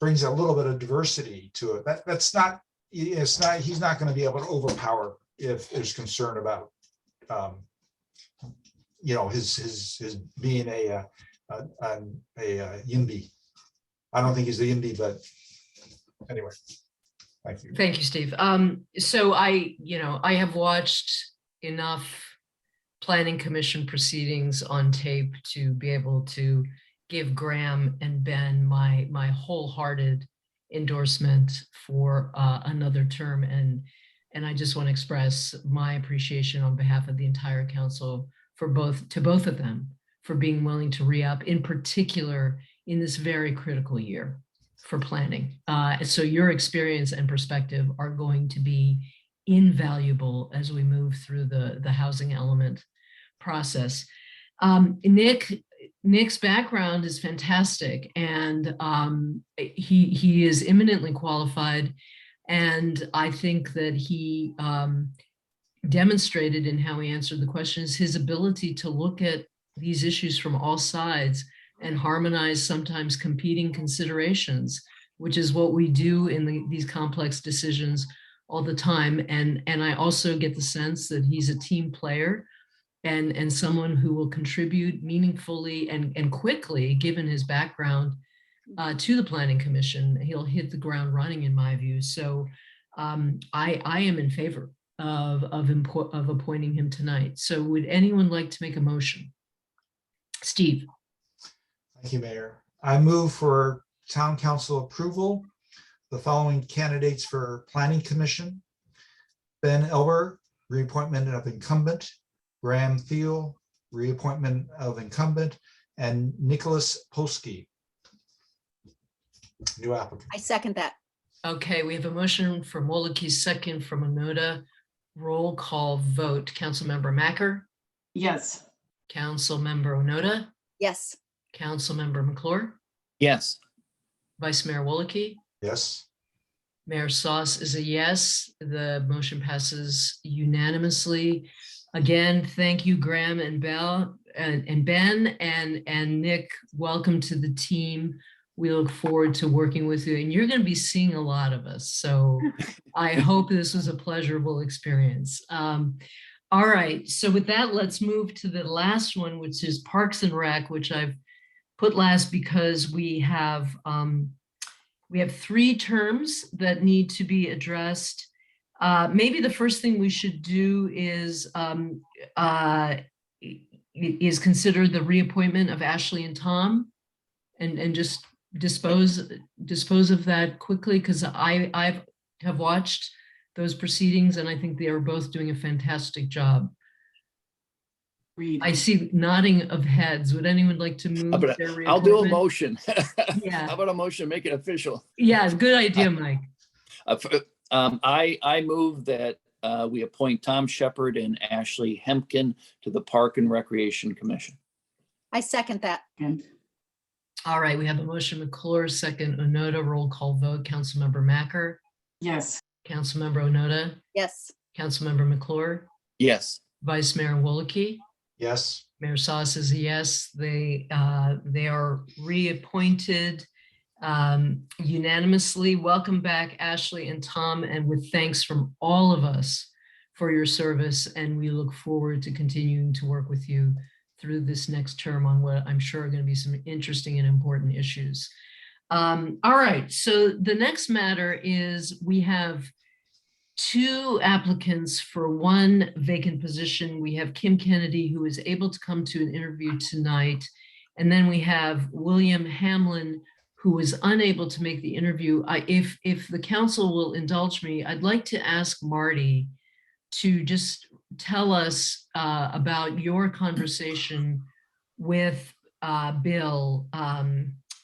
brings a little bit of diversity to it, he's not going to be able to overpower if there's concern about, his being a YIMBY. I don't think he's a YIMBY, but anyway. Thank you. Thank you, Steve. So I have watched enough planning commission proceedings on tape to be able to give Graham and Ben my wholehearted endorsement for another term. And I just want to express my appreciation on behalf of the entire council to both of them for being willing to re-up, in particular in this very critical year for planning. So your experience and perspective are going to be invaluable as we move through the housing element process. Nick's background is fantastic, and he is eminently qualified, and I think that he demonstrated in how he answered the questions his ability to look at these issues from all sides and harmonize sometimes competing considerations, which is what we do in these complex decisions all the time. And I also get the sense that he's a team player and someone who will contribute meaningfully and quickly, given his background, to the Planning Commission. He'll hit the ground running, in my view. So I am in favor of appointing him tonight. So would anyone like to make a motion? Steve. Thank you, Mayor. I move for Town Council approval the following candidates for Planning Commission: Ben Elber, reappointment of incumbent; Graham Thiel, reappointment of incumbent; and Nicholas Polsky, new applicant. I second that. Okay, we have a motion from Wolke, second from Onoda. Roll call vote. Councilmember Macker, Yes. Councilmember Onoda, Yes. Councilmember McClure, Yes. Vice Mayor Wolke. Yes. Mayor Sauce is a yes. The motion passes unanimously. Again, thank you, Graham and Belle and Ben and Nick. Welcome to the team. We look forward to working with you, and you're going to be seeing a lot of us. So I hope this was a pleasurable experience. All right, so with that, let's move to the last one, which is Parks and Rec, which I've put last because we have 3 terms that need to be addressed. Maybe the first thing we should do is consider the reappointment of Ashley and Tom, and just dispose of that quickly, because I have watched those proceedings and I think they are both doing a fantastic job. Read. I see nodding of heads. Would anyone like to move their reappointment? I'll do a motion. Yeah. How about a motion, make it official? Yeah, good idea, Mike. I move that we appoint Tom Shepard and Ashley Hempkin to the Park and Recreation Commission. I second that. And All right, we have a motion, McClure, second Onoda. Roll call vote. Councilmember Macker, yes. Councilmember Onoda, Yes. Councilmember McClure, Yes. Vice Mayor Wolke. Yes. Mayor Sauce is a yes. They are reappointed unanimously. Welcome back, Ashley and Tom, and with thanks from all of us for your service. And we look forward to continuing to work with you through this next term on what I'm sure are going to be some interesting and important issues. All right, so the next matter is we have 2 applicants for 1 vacant position. We have Kim Kennedy, who is able to come to an interview tonight. And then we have William Hamlin, who was unable to make the interview. If the council will indulge me, I'd like to ask Marty to just tell us about your conversation with Bill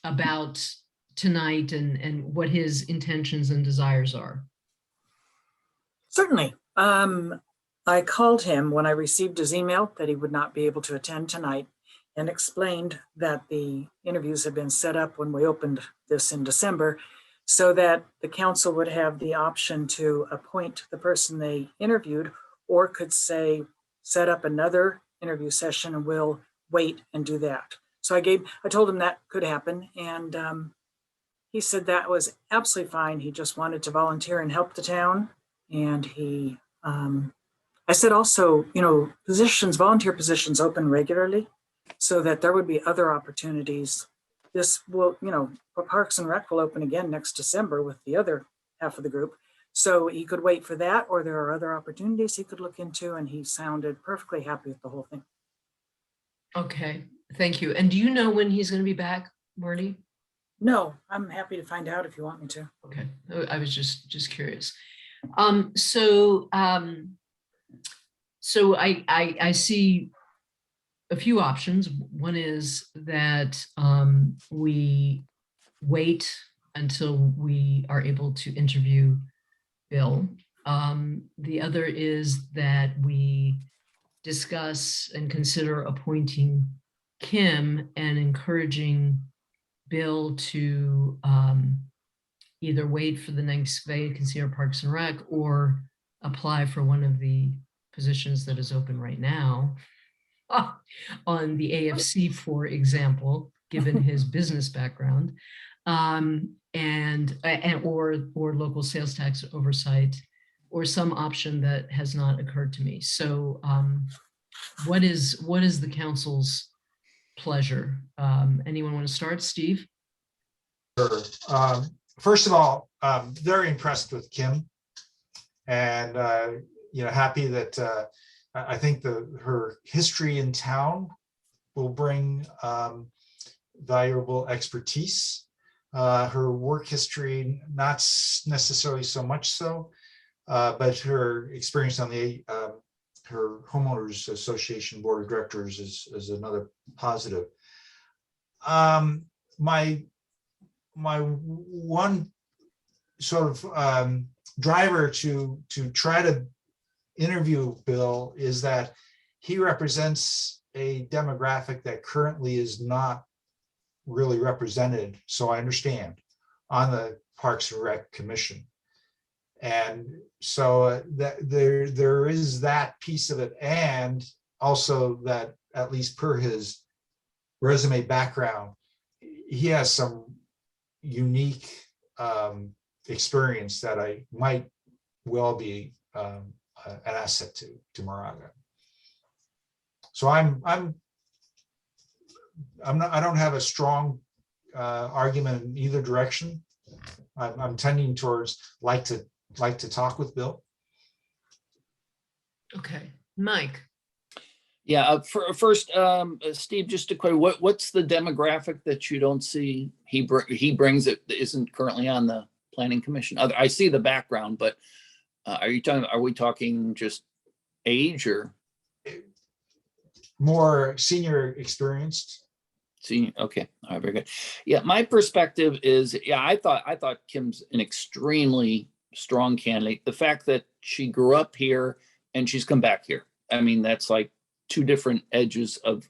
about tonight and what his intentions and desires are. Certainly. I called him when I received his email that he would not be able to attend tonight, and explained that the interviews had been set up when we opened this in December, so that the council would have the option to appoint the person they interviewed, or could say, set up another interview session and we'll wait and do that. So I told him that could happen, and he said that was absolutely fine. He just wanted to volunteer and help the town. And I said also, volunteer positions open regularly, so that there would be other opportunities. This will, Parks and Rec will open again next December with the other half of the group. So he could wait for that, or there are other opportunities he could look into, and he sounded perfectly happy with the whole thing. Okay, thank you. And do you know when he's going to be back, Marty? No, I'm happy to find out if you want me to. Okay, I was just curious. So I see a few options. One is that we wait until we are able to interview Bill The other is that we discuss and consider appointing Kim and encouraging Bill to either wait for the next vacancy or Parks and Rec or apply for one of the positions that is open right now on the AFC, for example, given his business background, or local sales tax oversight, or some option that has not occurred to me. So what is the council's pleasure? Anyone want to start? Steve? Sure. First of all, very impressed with Kim, and happy that I think her history in town will bring valuable expertise. Her work history, not necessarily so much so, but her experience on her homeowners association board of directors is another positive. My one sort of driver to try to interview Bill is that he represents a demographic that currently is not really represented, so I understand, on the Parks and Rec Commission. And so that there is that piece of it, and also that, at least per his resume background, he has some unique experience that I might well be an asset to Moraga. So I don't have a strong argument in either direction. I'm tending towards like to talk with Bill. Okay, Mike. Yeah, first, Steve, just to clarify, what's the demographic that you don't see he brings that isn't currently on the planning commission? I see the background, but are we talking just age or more senior experienced? Senior, okay, all right, very good. Yeah, my perspective is, I thought Kim's an extremely strong candidate. The fact that she grew up here and she's come back here, I mean, that's like two different edges of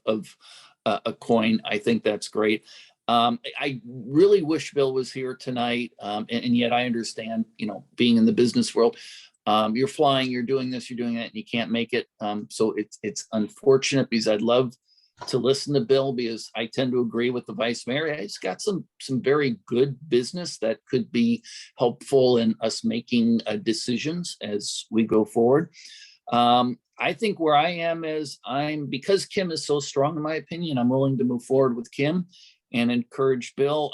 a coin. I think that's great. I really wish Bill was here tonight, and yet I understand, being in the business world, you're flying, you're doing this, you're doing that, and you can't make it. So it's unfortunate, because I'd love to listen to Bill, because I tend to agree with the vice mayor. He's got some very good business that could be helpful in us making decisions as we go forward. I think where I am is because Kim is so strong, in my opinion, I'm willing to move forward with Kim and encourage Bill.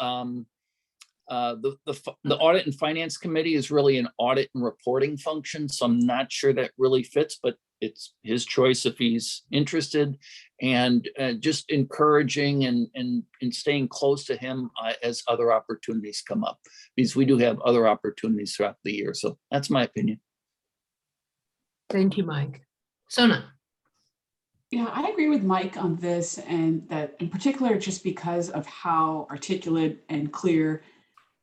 The audit and finance committee is really an audit and reporting function, so I'm not sure that really fits, but it's his choice if he's interested, and just encouraging and staying close to him as other opportunities come up, because we do have other opportunities throughout the year. So that's my opinion. Thank you, Mike. Sona. Yeah, I agree with Mike on this, and that in particular, just because of how articulate and clear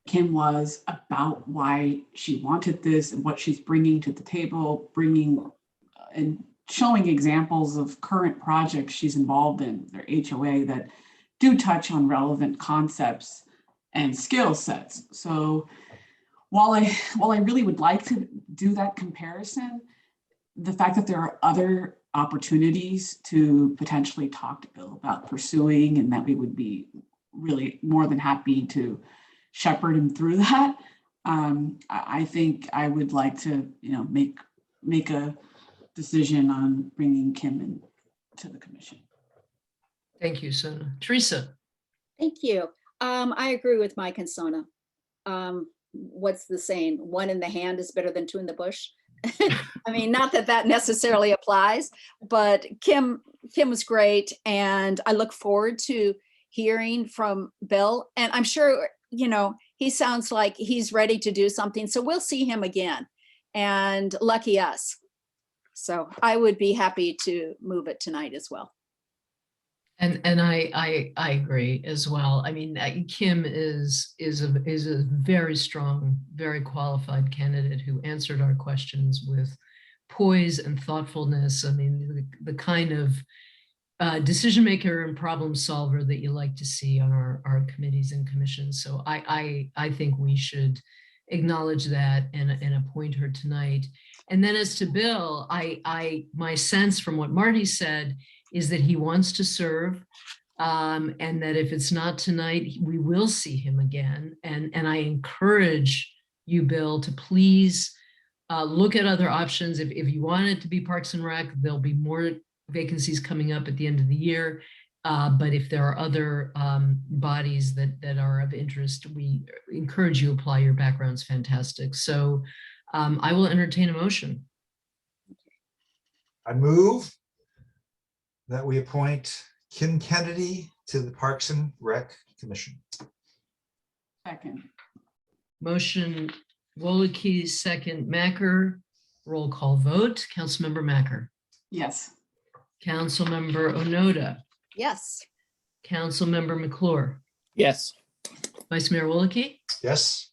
Kim was about why she wanted this and what she's bringing to the table, bringing and showing examples of current projects she's involved in, their HOA, that do touch on relevant concepts and skill sets. So while I really would like to do that comparison, the fact that there are other opportunities to potentially talk to Bill about pursuing, and that we would be really more than happy to shepherd him through that. I think I would like to, make a decision on bringing Kim in to the commission. Thank you, Sona. Teresa. Thank you. I agree with Mike and Sona. What's the saying? One in the hand is better than two in the bush. I mean, not that necessarily applies, but Kim was great, and I look forward to hearing from Bill. And I'm sure, he sounds like he's ready to do something. So we'll see him again, and lucky us. So I would be happy to move it tonight as well. And I agree as well. I mean, Kim is a very strong, very qualified candidate who answered our questions with poise and thoughtfulness. I mean, the kind of decision maker and problem solver that you like to see on our committees and commissions. So I think we should acknowledge that and appoint her tonight. And then as to Bill, my sense from what Marty said is that he wants to serve, and that if it's not tonight, we will see him again. And I encourage you, Bill, to please look at other options. If you want it to be Parks and Rec, there'll be more vacancies coming up at the end of the year. But if there are other bodies that are of interest, we encourage you to apply. Your background's fantastic. So I will entertain a motion. I move that we appoint Kim Kennedy to the Parks and Rec Commission. Second. Motion Wolke, second Macker. Roll call vote. Councilmember Macker. Yes. Councilmember Onoda. Yes. Councilmember McClure. Yes. Vice Mayor Wolke. Yes.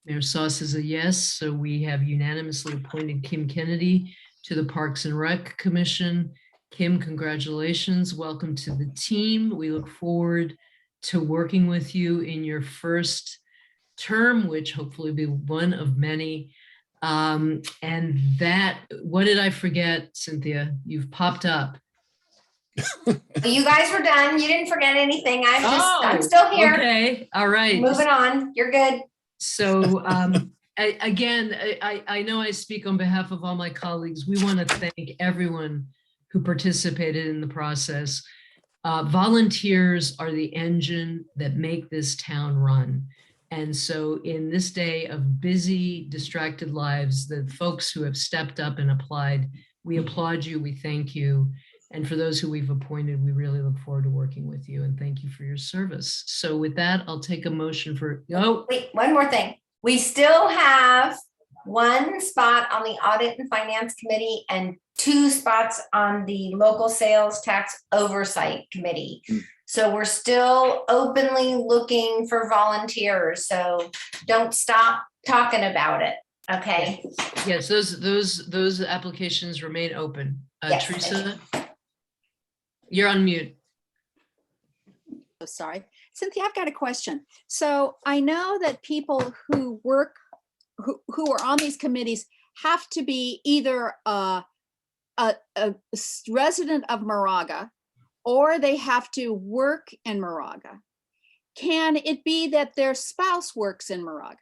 Mayor Sauce is a yes. So we have unanimously appointed Kim Kennedy to the Parks and Rec Commission. Kim, congratulations. Welcome to the team. We look forward to working with you in your first term, which hopefully will be one of many. And that, what did I forget, Cynthia? You've popped up. You guys were done. You didn't forget anything. I'm Oh, still here. Okay, all right. Moving on. You're good. So again, I know I speak on behalf of all my colleagues. We want to thank everyone who participated in the process. Volunteers are the engine that make this town run. And so in this day of busy, distracted lives, the folks who have stepped up and applied, we applaud you, we thank you. And for those who we've appointed, we really look forward to working with you and thank you for your service. So with that, I'll take a motion for, Wait, one more thing. We still have one spot on the Audit and Finance Committee and 2 spots on the Local Sales Tax Oversight Committee. So we're still openly looking for volunteers. So don't stop talking about it. Okay. yes, those applications remain open. Yes, Teresa, you're on mute. Oh, sorry. Cynthia, I've got a question. So I know that people who work, who are on these committees have to be either a resident of Moraga or they have to work in Moraga. Can it be that their spouse works in Moraga?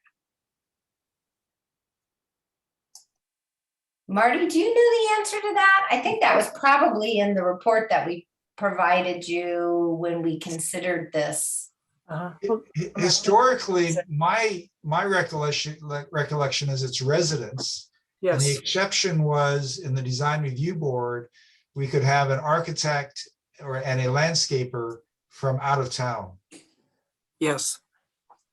Marty, do you know the answer to that? I think that was probably in the report that we provided you when we considered this. Historically, my recollection is it's residents. And the Yes, exception was in the design review board, we could have an architect and a landscaper from out of town. yes.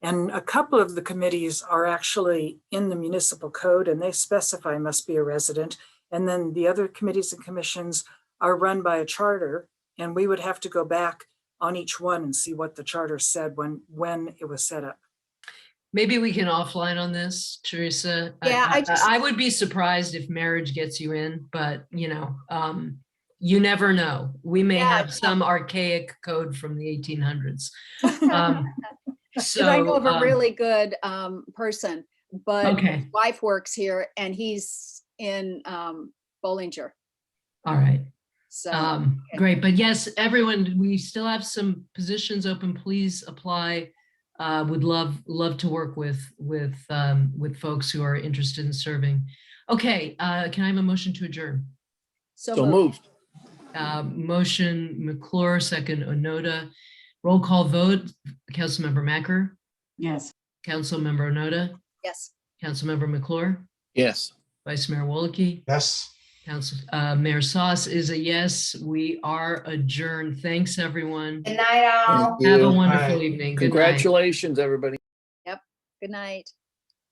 And a couple of the committees are actually in the municipal code and they specify must be a resident. And then the other committees and commissions are run by a charter, and we would have to go back on each one and see what the charter said when it was set up. Maybe we can offline on this, Teresa. Yeah, I would be surprised if marriage gets you in, but you know, you never know. We may Yeah, have some archaic code from the 1800s. Because I know of a So, really good person, but okay. his wife works here and he's in Bollinger. All right. So Great. But yes, everyone, we still have some positions open. Please apply. Would love to work with folks who are interested in serving. Okay, can I have a motion to adjourn? So moved. moved. Motion McClure, second Onoda. Roll call vote. Councilmember Macker, Yes. Councilmember Onoda, Yes. Councilmember McClure, Yes. Vice Mayor Wolke, Yes. Mayor Sauce is a yes. We are adjourned. Thanks, everyone. Good night, all. Thank Have a you. wonderful Bye. evening. Good night. Congratulations, everybody. Good night.